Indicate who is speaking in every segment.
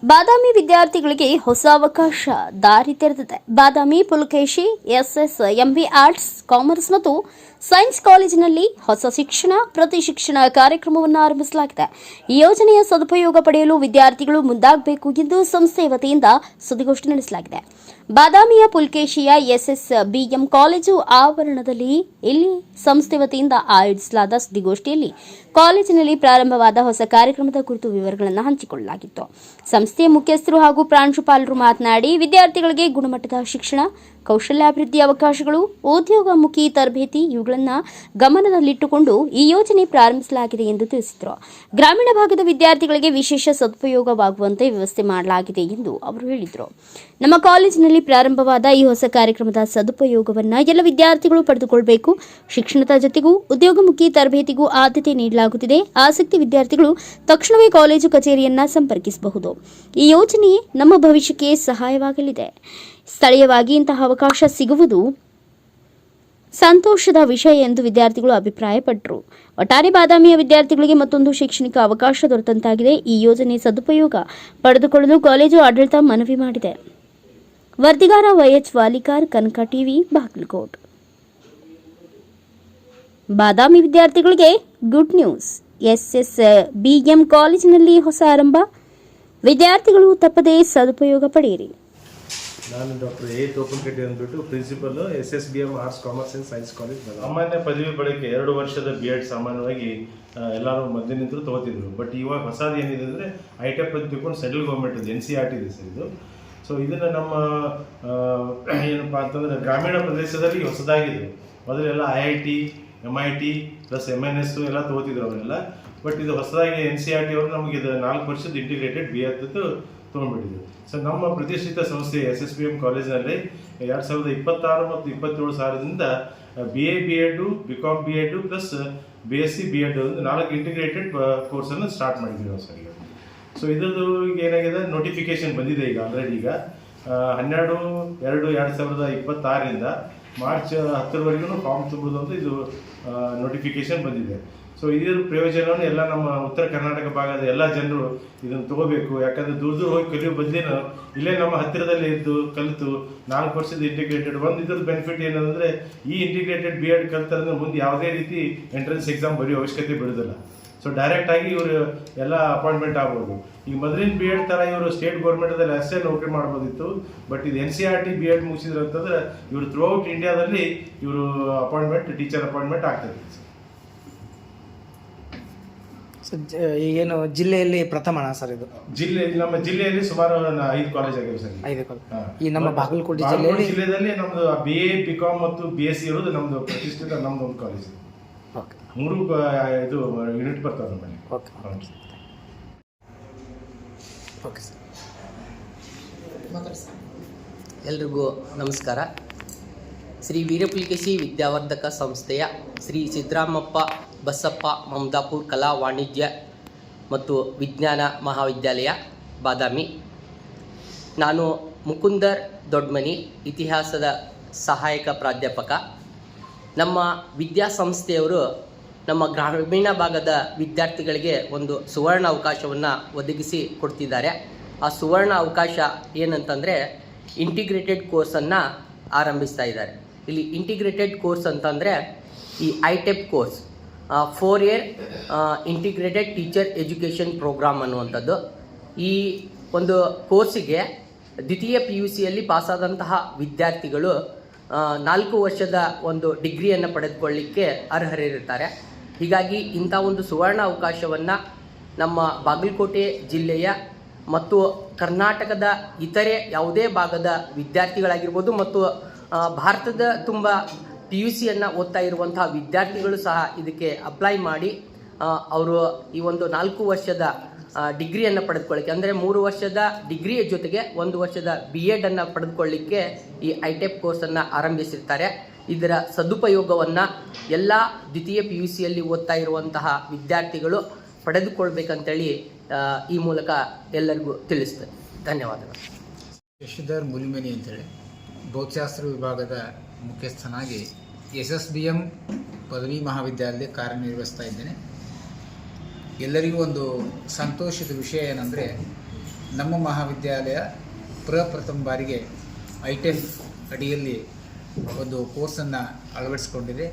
Speaker 1: ಬಾದಾಮಿ ವಿದ್ಯಾರ್ಥಿಗಳಿಗೆ ಹೊಸ ಅವಕಾಶ ದಾರಿ ತೆರೆದಿದೆ. ಬಾದಾಮಿ ಪುಲಕೇಶಿ ಎಸ್ಎಸ್ಎಂಬಿ ಆರ್ಟ್ಸ್, ಕಾಮರ್ಸ್ ಮತ್ತು ಸೈನ್ಸ್ ಕಾಲೇಜಿನಲ್ಲಿ ಹೊಸ ಶಿಕ್ಷಣ ಪ್ರತಿ ಶಿಕ್ಷಣ ಕಾರ್ಯಕ್ರಮವನ್ನು ಆರಂಭಿಸಲಾಗಿದೆ. ಈ ಯೋಜನೆಯ ಸದುಪಯೋಗ ಪಡೆಯಲು ವಿದ್ಯಾರ್ಥಿಗಳು ಮುಂದಾಗಬೇಕು ಎಂದು ಸಂಸ್ಥೆ ವತಿಯಿಂದ ಸುದ್ದಿಗೋಷ್ಠಿ ನಡೆಸಲಾಗಿದೆ. ಬಾದಾಮಿಯ ಪುಲಕೇಶಿಯ ಎಸ್ಎಸ್ಬಿಎಂ ಕಾಲೇಜು ಆವರಣದಲ್ಲಿ ಇಲ್ಲಿ ಸಂಸ್ಥೆ ವತಿಯಿಂದ ಆಯೋಜಿಸಲಾದ ಸುದ್ದಿಗೋಷ್ಠಿಯಲ್ಲಿ ಕಾಲೇಜಿನಲ್ಲಿ ಪ್ರಾರಂಭವಾದ ಹೊಸ ಕಾರ್ಯಕ್ರಮದ ಕುರಿತು ವಿವರಗಳನ್ನು ಹಂಚಿಕೊಳ್ಳಲಾಗಿತ್ತು. ಸಂಸ್ಥೆಯ ಮುಖ್ಯಸ್ಥರು ಹಾಗೂ ಪ್ರಾಂಶುಪಾಲರು ಮಾತನಾಡಿ, ವಿದ್ಯಾರ್ಥಿಗಳಿಗೆ ಗುಣಮಟ್ಟದ ಶಿಕ್ಷಣ, ಕೌಶಲ್ಯಾಭಿವೃದ್ಧಿ ಅವಕಾಶಗಳು, ಉದ್ಯೋಗಮುಖಿ ತರಬೇತಿ ಇವುಗಳನ್ನು ಗಮನದಲ್ಲಿಟ್ಟುಕೊಂಡು ಈ ಯೋಜನೆ ಪ್ರಾರಂಭಿಸಲಾಗಿದೆ ಎಂದು ತಿಳಿಸಿದರು. ಗ್ರಾಮೀಣ ಭಾಗದ ವಿದ್ಯಾರ್ಥಿಗಳಿಗೆ ವಿಶೇಷ ಸದುಪಯೋಗವಾಗುವಂತೆ ವ್ಯವಸ್ಥೆ ಮಾಡಲಾಗಿದೆ ಎಂದು ಅವರು ಹೇಳಿದರು. ನಮ್ಮ ಕಾಲೇಜಿನಲ್ಲಿ ಪ್ರಾರಂಭವಾದ ಈ ಹೊಸ ಕಾರ್ಯಕ್ರಮದ ಸದುಪಯೋಗವನ್ನು ಎಲ್ಲ ವಿದ್ಯಾರ್ಥಿಗಳು ಪಡೆದುಕೊಳ್ಳಬೇಕು. ಶಿಕ್ಷಣದ ಜೊತೆಗೂ ಉದ್ಯೋಗಮುಖಿ ತರಬೇತಿಗೂ ಆದ್ಯತೆ ನೀಡಲಾಗುತ್ತಿದೆ. ಆಸಕ್ತಿ ವಿದ್ಯಾರ್ಥಿಗಳು ತಕ್ಷಣವೇ ಕಾಲೇಜು ಕಚೇರಿಯನ್ನು ಸಂಪರ್ಕಿಸಬಹುದು. ಈ ಯೋಜನೆ ನಮ್ಮ ಭವಿಷ್ಯಕ್ಕೆ ಸಹಾಯವಾಗಲಿದೆ. ಸ್ಥಳೀಯವಾಗಿ ಇಂತಹ ಅವಕಾಶ ಸಿಗುವುದು ಸಂತೋಷದ ವಿಷಯ ಎಂದು ವಿದ್ಯಾರ್ಥಿಗಳು ಅಭಿಪ್ರಾಯಪಟ್ಟರು. ಒಟ್ಟಾರೆ ಬಾದಾಮಿಯ ವಿದ್ಯಾರ್ಥಿಗಳಿಗೆ ಮತ್ತೊಂದು ಶೈಕ್ಷಣಿಕ ಅವಕಾಶ ದೊರೆತಂತಾಗಿದೆ. ಈ ಯೋಜನೆ ಸದುಪಯೋಗ ಪಡೆದುಕೊಳ್ಳಲು ಕಾಲೇಜು ಆಡಳಿತ ಮನವಿ ಮಾಡಿದೆ. ವರದಿಗಾರ ವೈಎಚ್ ವಾಲಿಕಾರ್, ಕನಕ ಟಿವಿ, ಬಾಗಲಕೋಟ್. ಬಾದಾಮಿ ವಿದ್ಯಾರ್ಥಿಗಳಿಗೆ ಗುಡ್ ನ್ಯೂಸ್. ಎಸ್ಎಸ್ಬಿಎಂ ಕಾಲೇಜಿನಲ್ಲಿ ಹೊಸ ಆರಂಭ. ವಿದ್ಯಾರ್ಥಿಗಳು ತಪ್ಪದೇ ಸದುಪಯೋಗ ಪಡೆಯಿರಿ.
Speaker 2: ನಾನು ಡಾಕ್ಟರ್ ಎ ತೋಪನಕಟ್ಟಿ ಅಂದ್ಬಿಟ್ಟು principal SSBM arts, commerce and science college. ಸಾಮಾನ್ಯ ಪದವಿ ಬಳಕೆ 2 ವರ್ಷದ BEd ಸಾಮಾನ್ಯವಾಗಿ ಎಲ್ಲರೂ ಮೊದಲಿನಿಂದಲೂ ತೊಗೋತಿದ್ರು. ಬಟ್ ಇವಾಗ ಹೊಸದು ಏನಿದೆ ಅಂದರೆ ಐಟೆಪ್ ಅಂತ ತಿಳ್ಕೊಂಡು ಸೆಂಟ್ರಲ್ ಗೌರ್ಮೆಂಟ್ NCERT ಇದೆ ಸರ್ ಇದು. ಸೊ ಇದನ್ನು ನಮ್ಮ ಏನಪ್ಪ ಅಂತಂದರೆ ಗ್ರಾಮೀಣ ಪ್ರದೇಶದಲ್ಲಿ ಹೊಸದಾಗಿದೆ. ಮೊದಲೆಲ್ಲ IIT, MIT ಪ್ಲಸ್ MNS ಎಲ್ಲ ತೊಗೋತಿದ್ರು ಅವರೆಲ್ಲ. ಬಟ್ ಇದು ಹೊಸದಾಗಿ NCERT ಅವರು ನಮಗೆ ಇದು 4 ವರ್ಷದ ಇಂಟಿಗ್ರೇಟೆಡ್ BEd ತೊಗೊಂಡ್ಬಿಟ್ಟಿದ್ರು. ಸೊ ನಮ್ಮ ಪ್ರತಿಷ್ಠಿತ ಸಂಸ್ಥೆ SSBM ಕಾಲೇಜಿನಲ್ಲಿ 2026 ಮತ್ತು 27 ಸಾಲದಿಂದ BA BEd, BCom BEd plus BSc BEd ಒಂದು 4 ಇಂಟಿಗ್ರೇಟೆಡ್ ಕೋರ್ಸನ್ನು ಸ್ಟಾರ್ಟ್ ಮಾಡಿದ್ದೀವಿ ನಾವು ಸರ್ ಈಗ. ಸೊ ಇದ್ರದ್ದು ಈಗ ಏನಾಗಿದೆ, ನೋಟಿಫಿಕೇಶನ್ ಬಂದಿದೆ ಈಗ ಆಲ್ರೆಡಿ. ಈಗ 12/2/2026 ಮಾರ್ಚ್ 10ರವರೆಗೂ ಫಾರ್ಮ್ ತುಂಬೋದು ಅಂತ ಇದು ನೋಟಿಫಿಕೇಶನ್ ಬಂದಿದೆ. ಸೊ ಇದರ ಪ್ರಯೋಜನವನ್ನು ಎಲ್ಲ ನಮ್ಮ ಉತ್ತರ ಕರ್ನಾಟಕ ಭಾಗದ ಎಲ್ಲ ಜನರು ಇದನ್ನು ತಗೋಬೇಕು. ಯಾಕಂದರೆ ದೂರ ಹೋಗಿ ಕಲಿಯೋ ಬದಲಿನ ಇಲ್ಲೇ ನಮ್ಮ ಹತ್ತಿರದಲ್ಲೇ ಇದ್ದು ಕಲಿತು 4 ವರ್ಷದ ಇಂಟಿಗ್ರೇಟೆಡ್ ಒಂದು ಇದ್ರದ್ದು ಬೆನಿಫಿಟ್ ಏನಂದರೆ, ಈ ಇಂಟಿಗ್ರೇಟೆಡ್ BEd ಕಲಿತಂದ್ರೆ ಮುಂದೆ ಯಾವುದೇ ರೀತಿ ಎಂಟ್ರೆನ್ಸ್ ಎಕ್ಸಾಮ್ ಬರೆಯೋ ಅವಶ್ಯಕತೆ ಬೀಳೋದಿಲ್ಲ. ಸೊ ಡೈರೆಕ್ಟಾಗಿ ಇವರು ಎಲ್ಲ ಅಪಾಯಿಂಟ್ಮೆಂಟ್ ಆಗ್ಬೋದು. ಈಗ ಮೊದಲಿನ BEd ಥರ ಇವರು ಸ್ಟೇಟ್ ಗೌರ್ಮೆಂಟದಲ್ಲಿ ಅಷ್ಟೇ ನೌಕರಿ ಮಾಡ್ಬೋದಿತ್ತು. ಬಟ್ ಇದು NCERT BEd ಮುಗಿಸಿದ್ರು ಅಂತಂದ್ರೆ ಇವರು ಥ್ರೂಔಟ್ ಇಂಡಿಯಾದಲ್ಲಿ ಇವರು ಅಪಾಯಿಂಟ್ಮೆಂಟ್, ಟೀಚರ್ ಅಪಾಯಿಂಟ್ಮೆಂಟ್ ಆಗ್ತದೆ.
Speaker 3: ಏನು ಜಿಲ್ಲೆಯಲ್ಲಿ ಪ್ರಥಮನಾ ಸರ್ ಇದು?
Speaker 2: ನಮ್ಮ ಜಿಲ್ಲೆಯಲ್ಲಿ ಸುಮಾರು 5 ಕಾಲೇಜ್ ಆಗಿವೆ ಸರ್.
Speaker 3: 5 ಕಾಲೇಜ್ ಈ ನಮ್ಮ ಬಾಗಲಕೋಟೆ
Speaker 2: ಜಿಲ್ಲೆಯಲ್ಲಿ ನಮ್ದು BA, BCom ಮತ್ತು BSc ಇರೋದು ನಮ್ದು ಪ್ರತಿಷ್ಠಿತ ನಮ್ದು ಒಂದು ಕಾಲೇಜ್.
Speaker 3: ಓಕೆ,
Speaker 2: 3 ಇದು ಯೂನಿಟ್ ಬರ್ತಾವೆ ನಮ್ಮಲ್ಲಿ.
Speaker 3: Okay okay sir.
Speaker 4: ಎಲ್ರಿಗೂ ನಮಸ್ಕಾರ. ಶ್ರೀ ವೀರಪುಲಕೇಶಿ ವಿದ್ಯಾವರ್ಧಕ ಸಂಸ್ಥೆಯ ಶ್ರೀ ಸಿದ್ದರಾಮಪ್ಪ ಬಸಪ್ಪ ಮಮದಾಪುರ್ ಕಲಾ ವಾಣಿಜ್ಯ ಮತ್ತು ವಿಜ್ಞಾನ ಮಹಾವಿದ್ಯಾಲಯ ಬಾದಾಮಿ. ನಾನು ಮುಕುಂದರ್ ದೊಡ್ಮನಿ, ಇತಿಹಾಸದ ಸಹಾಯಕ ಪ್ರಾಧ್ಯಾಪಕ. ನಮ್ಮ ವಿದ್ಯಾಸಂಸ್ಥೆಯವರು ನಮ್ಮ ಗ್ರಾಮೀಣ ಭಾಗದ ವಿದ್ಯಾರ್ಥಿಗಳಿಗೆ ಒಂದು ಸುವರ್ಣ ಅವಕಾಶವನ್ನು ಒದಗಿಸಿ ಕೊಡ್ತಿದ್ದಾರೆ. ಆ ಸುವರ್ಣ ಅವಕಾಶ ಏನಂತಂದರೆ ಇಂಟಿಗ್ರೇಟೆಡ್ ಕೋರ್ಸನ್ನು ಆರಂಭಿಸ್ತಾ ಇದ್ದಾರೆ. ಇಲ್ಲಿ ಇಂಟಿಗ್ರೇಟೆಡ್ ಕೋರ್ಸ್ ಅಂತಂದರೆ ಈ ITEP course 4 year integrated teacher education programme ಅನ್ನುವಂಥದ್ದು. ಈ ಒಂದು ಕೋರ್ಸಿಗೆ ದ್ವಿತೀಯ PUCಯಲ್ಲಿ ಪಾಸಾದಂತಹ ವಿದ್ಯಾರ್ಥಿಗಳು 4 ವರ್ಷದ ಒಂದು ಡಿಗ್ರಿಯನ್ನು ಪಡೆದುಕೊಳ್ಳಿಕ್ಕೆ ಅರ್ಹರಿರುತ್ತಾರೆ. ಹೀಗಾಗಿ ಇಂಥ ಒಂದು ಸುವರ್ಣ ಅವಕಾಶವನ್ನು ನಮ್ಮ ಬಾಗಲಕೋಟೆ ಜಿಲ್ಲೆಯ ಮತ್ತು ಕರ್ನಾಟಕದ ಇತರೆ ಯಾವುದೇ ಭಾಗದ ವಿದ್ಯಾರ್ಥಿಗಳಾಗಿರ್ಬೋದು ಮತ್ತು ಭಾರತದ ತುಂಬ PUCಯನ್ನು ಓದ್ತಾ ಇರುವಂತಹ ವಿದ್ಯಾರ್ಥಿಗಳು ಸಹ ಇದಕ್ಕೆ ಅಪ್ಲೈ ಮಾಡಿ ಅವರು ಈ ಒಂದು 4 ವರ್ಷದ ಡಿಗ್ರಿಯನ್ನು ಪಡೆದುಕೊಳ್ಳಿಕ್ಕೆ, ಅಂದರೆ 3 ವರ್ಷದ ಡಿಗ್ರಿಯ ಜೊತೆಗೆ 1 ವರ್ಷದ BEd ಪಡೆದುಕೊಳ್ಳಿಕ್ಕೆ ಈ ITEP ಕೋರ್ಸನ್ನು ಆರಂಭಿಸಿರ್ತಾರೆ. ಇದರ ಸದುಪಯೋಗವನ್ನು ಎಲ್ಲ ದ್ವಿತೀಯ PUCಯಲ್ಲಿ ಓದ್ತಾ ಇರುವಂತಹ ವಿದ್ಯಾರ್ಥಿಗಳು ಪಡೆದುಕೊಳ್ಬೇಕಂತೇಳಿ ಈ ಮೂಲಕ ಎಲ್ಲರಿಗೂ ತಿಳಿಸ್ತೇನೆ. ಧನ್ಯವಾದಗಳು.
Speaker 5: ಯಶೋಧರ್ ಮುಲಿಮನಿ ಅಂತೇಳಿ ಭೌತಶಾಸ್ತ್ರ ವಿಭಾಗದ ಮುಖ್ಯಸ್ಥನಾಗಿ SSBM ಪದವಿ ಮಹಾವಿದ್ಯಾಲಯದಲ್ಲಿ ಕಾರ್ಯನಿರ್ವಹಿಸ್ತಾ ಇದ್ದೇನೆ. ಎಲ್ಲರಿಗೂ ಒಂದು ಸಂತೋಷದ ವಿಷಯ ಏನಂದರೆ, ನಮ್ಮ ಮಹಾವಿದ್ಯಾಲಯ ಪ್ರಥಮ ಬಾರಿಗೆ ಐಟೆಕ್ ಅಡಿಯಲ್ಲಿ ಒಂದು ಕೋರ್ಸನ್ನು ಅಳವಡಿಸಿಕೊಂಡಿದೆ.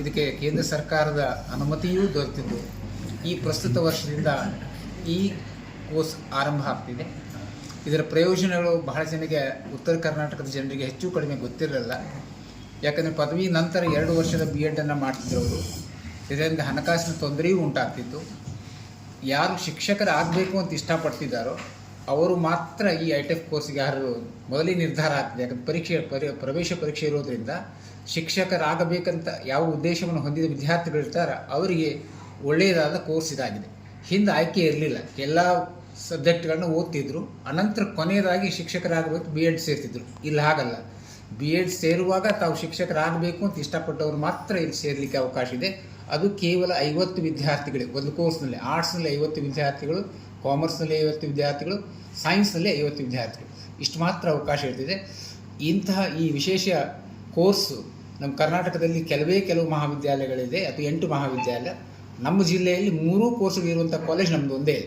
Speaker 5: ಇದಕ್ಕೆ ಕೇಂದ್ರ ಸರ್ಕಾರದ ಅನುಮತಿಯೂ ದೊರೆತಿದ್ದು ಈ ಪ್ರಸ್ತುತ ವರ್ಷದಿಂದ ಈ ಕೋರ್ಸ್ ಆರಂಭ ಆಗ್ತಿದೆ. ಇದರ ಪ್ರಯೋಜನಗಳು ಬಹಳ ಜನರಿಗೆ, ಉತ್ತರ ಕರ್ನಾಟಕದ ಜನರಿಗೆ ಹೆಚ್ಚು ಕಡಿಮೆ ಗೊತ್ತಿರಲಿಲ್ಲ. ಯಾಕಂದರೆ ಪದವಿ ನಂತರ 2 ವರ್ಷದ BEdನ್ನು ಮಾಡ್ತಿದ್ರು ಅವರು. ಇದರಿಂದ ಹಣಕಾಸಿನ ತೊಂದರೆಯೂ ಉಂಟಾಗ್ತಿತ್ತು. ಯಾರು ಶಿಕ್ಷಕರಾಗಬೇಕು ಅಂತ ಇಷ್ಟಪಡ್ತಿದ್ದಾರೋ ಅವರು ಮಾತ್ರ ಈ ಐಟೆಕ್ ಕೋರ್ಸಿಗೆ ಯಾರು ಮೊದಲೇ ನಿರ್ಧಾರ ಆಗ್ತಿದೆ. ಯಾಕಂದರೆ ಪ್ರವೇಶ ಪರೀಕ್ಷೆ ಇರೋದರಿಂದ ಶಿಕ್ಷಕರಾಗಬೇಕಂತ ಯಾವ ಉದ್ದೇಶವನ್ನು ಹೊಂದಿದ ವಿದ್ಯಾರ್ಥಿಗಳಿರ್ತಾರೆ ಅವರಿಗೆ ಒಳ್ಳೆಯದಾದ ಕೋರ್ಸ್ ಇದಾಗಿದೆ. ಹಿಂದೆ ಆಯ್ಕೆ ಇರಲಿಲ್ಲ, ಎಲ್ಲ ಸಬ್ಜೆಕ್ಟ್ಗಳನ್ನ ಓದ್ತಿದ್ರು, ಅನಂತರ ಕೊನೆಯದಾಗಿ ಶಿಕ್ಷಕರಾಗಬೇಕು BEd ಸೇರ್ತಿದ್ರು. ಇಲ್ಲಿ ಹಾಗಲ್ಲ, BEd ಸೇರುವಾಗ ತಾವು ಶಿಕ್ಷಕರಾಗಬೇಕು ಅಂತ ಇಷ್ಟಪಟ್ಟವರು ಮಾತ್ರ ಇಲ್ಲಿ ಸೇರಲಿಕ್ಕೆ ಅವಕಾಶ ಇದೆ. ಅದು ಕೇವಲ 50 ವಿದ್ಯಾರ್ಥಿಗಳಿಗೆ ಒಂದು ಕೋರ್ಸ್ನಲ್ಲಿ. ಆರ್ಟ್ಸ್ನಲ್ಲಿ 50 ವಿದ್ಯಾರ್ಥಿಗಳು, ಕಾಮರ್ಸ್ನಲ್ಲಿ 50 ವಿದ್ಯಾರ್ಥಿಗಳು, ಸೈನ್ಸ್ನಲ್ಲಿ 50 ವಿದ್ಯಾರ್ಥಿಗಳು, ಇಷ್ಟು ಮಾತ್ರ ಅವಕಾಶ ಇರ್ತಿದೆ. ಇಂತಹ ಈ ವಿಶೇಷ ಕೋರ್ಸು ನಮ್ಮ ಕರ್ನಾಟಕದಲ್ಲಿ ಕೆಲವು ಮಹಾವಿದ್ಯಾಲಯಗಳಿದೆ, ಅಥವಾ 8 ಮಹಾವಿದ್ಯಾಲಯ. ನಮ್ಮ ಜಿಲ್ಲೆಯಲ್ಲಿ 3 ಕೋರ್ಸ್ಗಳು ಇರುವಂಥ ಕಾಲೇಜ್ ನಮ್ಮದು ಒಂದೇ.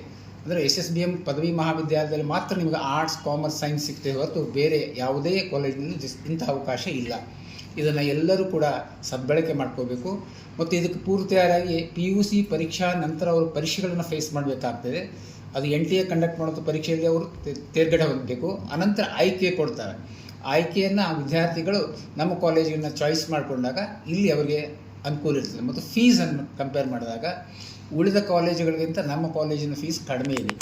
Speaker 5: ಅಂದರೆ SSBM ಪದವಿ ಮಹಾವಿದ್ಯಾಲಯದಲ್ಲಿ ಮಾತ್ರ ನಿಮಗೆ ಆರ್ಟ್ಸ್, ಕಾಮರ್ಸ್, ಸೈನ್ಸ್ ಸಿಗ್ತದೆ ಹೊರತು ಬೇರೆ ಯಾವುದೇ ಕಾಲೇಜಿನಲ್ಲಿ ಇಂಥ ಅವಕಾಶ ಇಲ್ಲ. ಇದನ್ನು ಎಲ್ಲರೂ ಕೂಡ ಸದ್ಬಳಕೆ ಮಾಡ್ಕೋಬೇಕು. ಮತ್ತು ಇದಕ್ಕೆ ಪೂರ್ವ ತಯಾರಾಗಿ PUC ಪರೀಕ್ಷಾ ನಂತರ ಅವರು ಪರೀಕ್ಷೆಗಳನ್ನು ಫೇಸ್ ಮಾಡಬೇಕಾಗ್ತದೆ. ಅದು NTA ಕಂಡಕ್ಟ್ ಮಾಡುವಂಥ ಪರೀಕ್ಷೆಯಲ್ಲಿ ಅವರು ತೇರ್ಗಡೆ ಹೊಂದಬೇಕು. ಅನಂತರ ಆಯ್ಕೆ ಕೊಡ್ತಾರೆ. ಆಯ್ಕೆಯನ್ನು ಆ ವಿದ್ಯಾರ್ಥಿಗಳು ನಮ್ಮ ಕಾಲೇಜಿನ ಚಾಯ್ಸ್ ಮಾಡಿಕೊಂಡಾಗ ಇಲ್ಲಿ ಅವರಿಗೆ ಅನುಕೂಲ ಇರ್ತದೆ. ಮತ್ತು ಫೀಸನ್ನು ಕಂಪೇರ್ ಮಾಡಿದಾಗ ಉಳಿದ ಕಾಲೇಜುಗಳಿಗಿಂತ ನಮ್ಮ ಕಾಲೇಜಿನ ಫೀಸ್ ಕಡಿಮೆ ಇದೆ.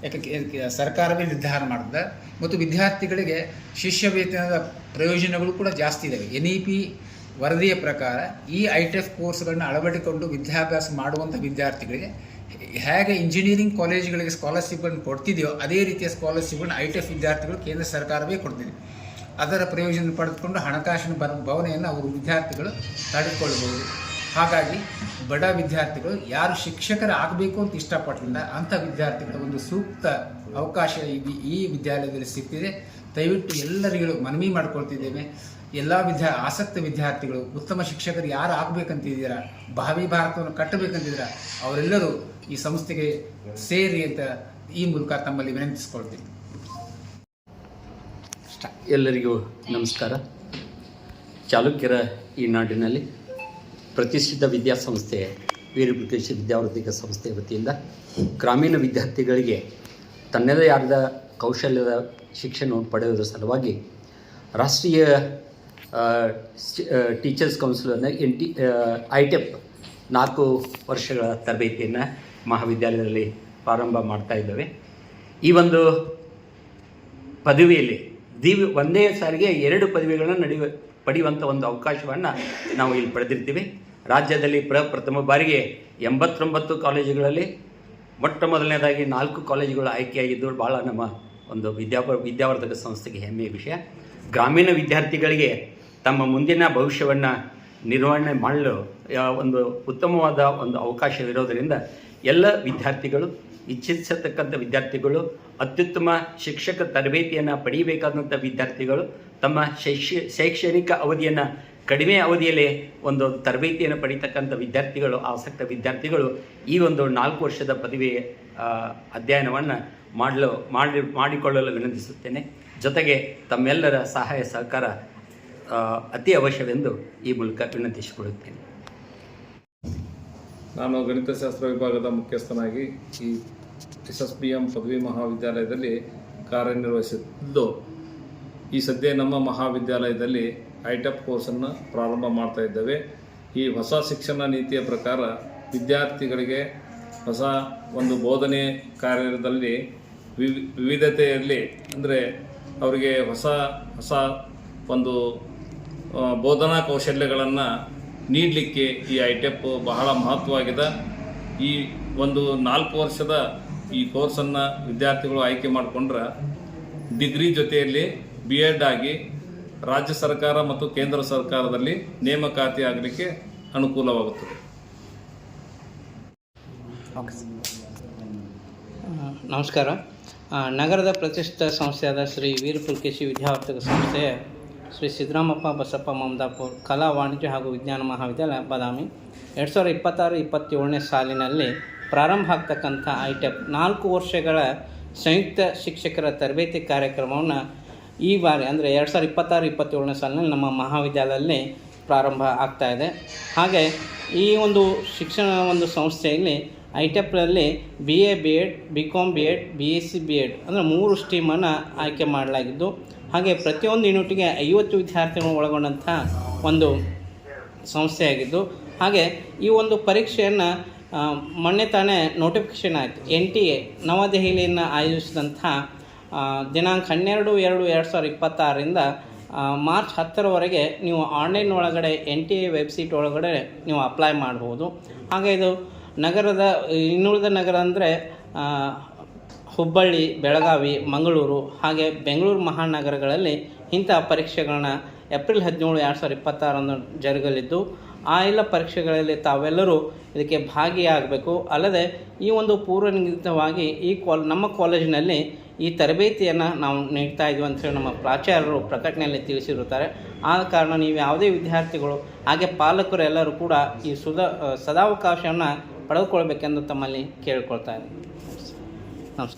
Speaker 5: ಯಾಕೆ ಸರ್ಕಾರವೇ ನಿರ್ಧಾರ ಮಾಡಿದೆ. ಮತ್ತು ವಿದ್ಯಾರ್ಥಿಗಳಿಗೆ ಶಿಷ್ಯ ವೇತನದ ಪ್ರಯೋಜನಗಳು ಕೂಡ ಜಾಸ್ತಿ ಇದ್ದಾವೆ. NEP ವರದಿಯ ಪ್ರಕಾರ ಈ ಐಟೆಕ್ ಕೋರ್ಸ್ಗಳನ್ನ ಅಳವಡಿಸಿಕೊಂಡು ವಿದ್ಯಾಭ್ಯಾಸ ಮಾಡುವಂಥ ವಿದ್ಯಾರ್ಥಿಗಳಿಗೆ ಹೇಗೆ ಇಂಜಿನಿಯರಿಂಗ್ ಕಾಲೇಜುಗಳಿಗೆ ಸ್ಕಾಲರ್ಶಿಪ್ಗಳನ್ನು ಕೊಡ್ತಿದೆಯೋ ಅದೇ ರೀತಿಯ ಸ್ಕಾಲರ್ಶಿಪ್ಗಳನ್ನ ಐಟೆಕ್ ವಿದ್ಯಾರ್ಥಿಗಳು ಕೇಂದ್ರ ಸರ್ಕಾರವೇ ಕೊಡ್ತಿದೆ. ಅದರ ಪ್ರಯೋಜನ ಪಡೆದುಕೊಂಡು ಹಣಕಾಸಿನ ಭಾವನೆಯನ್ನು ಅವರು ವಿದ್ಯಾರ್ಥಿಗಳು ತಡೆದುಕೊಳ್ಳಬಹುದು. ಹಾಗಾಗಿ ಬಡ ವಿದ್ಯಾರ್ಥಿಗಳು ಯಾರು ಆಗಬೇಕು ಅಂತ ಇಷ್ಟಪಟ್ಟಿಲ್ಲ ಅಂಥ ವಿದ್ಯಾರ್ಥಿಗಳ ಒಂದು ಸೂಕ್ತ ಅವಕಾಶ ಈ ವಿದ್ಯಾಲಯದಲ್ಲಿ ಸಿಗ್ತಿದೆ. ದಯವಿಟ್ಟು ಎಲ್ಲರಿಗೂ ಮನವಿ ಮಾಡಿಕೊಳ್ತಿದ್ದೇವೆ. ಎಲ್ಲ ಆಸಕ್ತ ವಿದ್ಯಾರ್ಥಿಗಳು ಉತ್ತಮ ಶಿಕ್ಷಕರು ಯಾರು ಆಗಬೇಕಂತಿದ್ದೀರಾ, ಭಾವಿ ಭಾರತವನ್ನು ಕಟ್ಟಬೇಕಂತಿದ್ದೀರಾ, ಅವರೆಲ್ಲರೂ ಈ ಸಂಸ್ಥೆಗೆ ಸೇರಿ ಅಂತ ಈ ಮೂಲಕ ತಮ್ಮಲ್ಲಿ ವಿನಂತಿಸಿಕೊಳ್ತೀನಿ.
Speaker 6: ಎಲ್ಲರಿಗೂ ನಮಸ್ಕಾರ. ಚಾಲುಕ್ಯರ ಈ ನಾಡಿನಲ್ಲಿ ಪ್ರತಿಷ್ಠಿತ ವಿದ್ಯಾಸಂಸ್ಥೆ ವೀರಪುಲಿಕೇಶಿ ವಿದ್ಯಾವರ್ಧಕ ಸಂಸ್ಥೆಯ ವತಿಯಿಂದ ಗ್ರಾಮೀಣ ವಿದ್ಯಾರ್ಥಿಗಳಿಗೆ ತನ್ನದೇ ಆದ ಕೌಶಲ್ಯದ ಶಿಕ್ಷಣವನ್ನು ಪಡೆಯುವುದರ ಸಲುವಾಗಿ ರಾಷ್ಟ್ರೀಯ ಟೀಚರ್ಸ್ ಕೌನ್ಸಿಲನ್ನು ಐಟೆಪ್ 4 ವರ್ಷಗಳ ತರಬೇತಿಯನ್ನು ಮಹಾವಿದ್ಯಾಲಯದಲ್ಲಿ ಪ್ರಾರಂಭ ಮಾಡ್ತಾ ಇದ್ದೇವೆ. ಈ ಒಂದು ಪದವಿಯಲ್ಲಿ ಒಂದೇ ಸಾರಿಗೆ 2 ಪದವಿಗಳನ್ನು ಪಡೆಯುವಂಥ ಒಂದು ಅವಕಾಶವನ್ನು ನಾವು ಇಲ್ಲಿ ಪಡೆದಿರ್ತೀವಿ. ರಾಜ್ಯದಲ್ಲಿ ಪ್ರಥಮ ಬಾರಿಗೆ 89 ಕಾಲೇಜುಗಳಲ್ಲಿ ಮೊಟ್ಟ ಮೊದಲನೇದಾಗಿ 4 ಕಾಲೇಜುಗಳು ಆಯ್ಕೆಯಾಗಿದ್ದು ಭಾಳ ನಮ್ಮ ಒಂದು ವಿದ್ಯಾವರ್ಧಕ ಸಂಸ್ಥೆಗೆ ಹೆಮ್ಮೆಯ ವಿಷಯ. ಗ್ರಾಮೀಣ ವಿದ್ಯಾರ್ಥಿಗಳಿಗೆ ತಮ್ಮ ಮುಂದಿನ ಭವಿಷ್ಯವನ್ನು ನಿರ್ವಹಣೆ ಮಾಡಲು ಒಂದು ಉತ್ತಮವಾದ ಒಂದು ಅವಕಾಶವಿರೋದರಿಂದ ಎಲ್ಲ ವಿದ್ಯಾರ್ಥಿಗಳು, ಇಚ್ಛಿಸತಕ್ಕಂಥ ವಿದ್ಯಾರ್ಥಿಗಳು, ಅತ್ಯುತ್ತಮ ಶಿಕ್ಷಕ ತರಬೇತಿಯನ್ನು ಪಡೆಯಬೇಕಾದಂಥ ವಿದ್ಯಾರ್ಥಿಗಳು ತಮ್ಮ ಶೈಕ್ಷಣಿಕ ಅವಧಿಯನ್ನು ಕಡಿಮೆ ಅವಧಿಯಲ್ಲಿ ಒಂದು ತರಬೇತಿಯನ್ನು ಪಡೀತಕ್ಕಂಥ ವಿದ್ಯಾರ್ಥಿಗಳು, ಆಸಕ್ತ ವಿದ್ಯಾರ್ಥಿಗಳು ಈ ಒಂದು 4 ವರ್ಷದ ಪದವಿ ಅಧ್ಯಯನವನ್ನು ಮಾಡಿಕೊಳ್ಳಲು ವಿನಂತಿಸುತ್ತೇನೆ. ಜೊತೆಗೆ ತಮ್ಮೆಲ್ಲರ ಸಹಾಯ ಸಹಕಾರ ಅತಿ ಅವಶ್ಯವೆಂದು ಈ ಮೂಲಕ ವಿನಂತಿಸಿಕೊಳ್ಳುತ್ತೇನೆ.
Speaker 7: ನಾನು ಗಣಿತಶಾಸ್ತ್ರ ವಿಭಾಗದ ಮುಖ್ಯಸ್ಥನಾಗಿ ಈ SSBM ಪದವಿ ಮಹಾವಿದ್ಯಾಲಯದಲ್ಲಿ ಕಾರ್ಯನಿರ್ವಹಿಸಿದ್ದು, ಈ ಸದ್ಯ ನಮ್ಮ ಮಹಾವಿದ್ಯಾಲಯದಲ್ಲಿ ಐಟೆಕ್ ಕೋರ್ಸನ್ನು ಪ್ರಾರಂಭ ಮಾಡ್ತಾ ಇದ್ದೇವೆ. ಈ ಹೊಸ ಶಿಕ್ಷಣ ನೀತಿಯ ಪ್ರಕಾರ ವಿದ್ಯಾರ್ಥಿಗಳಿಗೆ ಹೊಸ ಒಂದು ಬೋಧನೆ ಕಾರ್ಯದಲ್ಲಿ ವಿವಿಧತೆಯಲ್ಲಿ, ಅಂದರೆ ಅವರಿಗೆ ಹೊಸ ಒಂದು ಬೋಧನಾ ಕೌಶಲ್ಯಗಳನ್ನು ನೀಡಲಿಕ್ಕೆ ಈ ಐಟೆಕ್ ಬಹಳ ಮಹತ್ವವಾಗಿದೆ. ಈ ಒಂದು 4 ವರ್ಷದ ಈ ಕೋರ್ಸನ್ನು ವಿದ್ಯಾರ್ಥಿಗಳು ಆಯ್ಕೆ ಮಾಡಿಕೊಂಡ್ರೆ ಡಿಗ್ರಿ ಜೊತೆಯಲ್ಲಿ BEd ಆಗಿ ರಾಜ್ಯ ಸರ್ಕಾರ ಮತ್ತು ಕೇಂದ್ರ ಸರ್ಕಾರದಲ್ಲಿ ನೇಮಕಾತಿ ಆಗಲಿಕ್ಕೆ ಅನುಕೂಲವಾಗುತ್ತದೆ.
Speaker 8: ನಮಸ್ಕಾರ. ನಗರದ ಪ್ರತಿಷ್ಠಿತ ಸಂಸ್ಥೆಯಾದ ಶ್ರೀ ವೀರಪುಲಿಕೇಶಿ ವಿದ್ಯಾವರ್ಧಕ ಸಂಸ್ಥೆಯ ಶ್ರೀ ಸಿದ್ದರಾಮಪ್ಪ ಬಸಪ್ಪ ಮಮದಾಪುರ್ ಕಲಾ, ವಾಣಿಜ್ಯ ಹಾಗೂ ವಿಜ್ಞಾನ ಮಹಾವಿದ್ಯಾಲಯ ಬಾದಾಮಿ 2026-27ನೇ ಸಾಲಿನಲ್ಲಿ ಪ್ರಾರಂಭ ಆಗ್ತಕ್ಕಂಥ ಐಟೆಕ್ 4 ವರ್ಷಗಳ ಸಂಯುಕ್ತ ಶಿಕ್ಷಕರ ತರಬೇತಿ ಕಾರ್ಯಕ್ರಮವನ್ನು ಈ ಬಾರಿ ಅಂದರೆ 2026-27ನೇ ಸಾಲಿನಲ್ಲಿ ನಮ್ಮ ಮಹಾವಿದ್ಯಾಲಯದಲ್ಲಿ ಪ್ರಾರಂಭ ಆಗ್ತಾ ಇದೆ. ಹಾಗೆ ಈ ಒಂದು ಶಿಕ್ಷಣ ಒಂದು ಸಂಸ್ಥೆಯಲ್ಲಿ ಐಟೆಪ್ನಲ್ಲಿ BA BEd, BCom BEd, BSc BEd ಅಂದರೆ 3 ಸ್ಟ್ರೀಮನ್ನು ಆಯ್ಕೆ ಮಾಡಲಾಗಿದ್ದು, ಹಾಗೆ ಪ್ರತಿಯೊಂದು ಯೂನಿಟ್ಗೆ 50 ವಿದ್ಯಾರ್ಥಿಗಳು ಒಳಗೊಂಡಂಥ ಒಂದು ಸಂಸ್ಥೆಯಾಗಿದ್ದು, ಹಾಗೆ ಈ ಒಂದು ಪರೀಕ್ಷೆಯನ್ನು ಮೊನ್ನೆ ತಾನೇ ನೋಟಿಫಿಕೇಷನ್ ಆಯಿತು. NTA ನವದೆಹಲಿಯನ್ನು ಆಯೋಜಿಸಿದಂಥ ದಿನಾಂಕ 12/2/2026ರಿಂದ ಮಾರ್ಚ್ 10ರವರೆಗೆ ನೀವು ಆನ್ಲೈನ್ ಒಳಗಡೆ NTA ವೆಬ್ಸೈಟ್ ಒಳಗಡೆ ನೀವು ಅಪ್ಲೈ ಮಾಡ್ಬೋದು. ಹಾಗೆ ಇದು ನಗರದ ಇನ್ನುಳಿದ ನಗರ ಅಂದರೆ ಹುಬ್ಬಳ್ಳಿ, ಬೆಳಗಾವಿ, ಮಂಗಳೂರು ಹಾಗೆ ಬೆಂಗಳೂರು ಮಹಾನಗರಗಳಲ್ಲಿ ಇಂಥ ಪರೀಕ್ಷೆಗಳನ್ನ ಏಪ್ರಿಲ್ 17, 2026 ಜರುಗಲಿದ್ದು, ಆ ಎಲ್ಲ ಪರೀಕ್ಷೆಗಳಲ್ಲಿ ತಾವೆಲ್ಲರೂ ಇದಕ್ಕೆ ಭಾಗಿಯಾಗಬೇಕು. ಅಲ್ಲದೆ ಈ ಒಂದು ಪೂರ್ವನಿಗದಿತವಾಗಿ ನಮ್ಮ ಕಾಲೇಜಿನಲ್ಲಿ ಈ ತರಬೇತಿಯನ್ನು ನಾವು ನೀಡ್ತಾ ಇದ್ವಿ ಅಂತೇಳಿ ನಮ್ಮ ಪ್ರಾಚಾರ್ಯರು ಪ್ರಕಟಣೆಯಲ್ಲಿ ತಿಳಿಸಿರುತ್ತಾರೆ. ಆ ಕಾರಣ ನೀವು ಯಾವುದೇ ವಿದ್ಯಾರ್ಥಿಗಳು ಹಾಗೆ ಪಾಲಕರು ಎಲ್ಲರೂ ಕೂಡ ಈ ಸದಾವಕಾಶವನ್ನು ಪಡೆದುಕೊಳ್ಬೇಕೆಂದು ತಮ್ಮಲ್ಲಿ ಕೇಳಿಕೊಳ್ತಾ ಇದ್ದೀನಿ. ನಮಸ್ಕಾರ.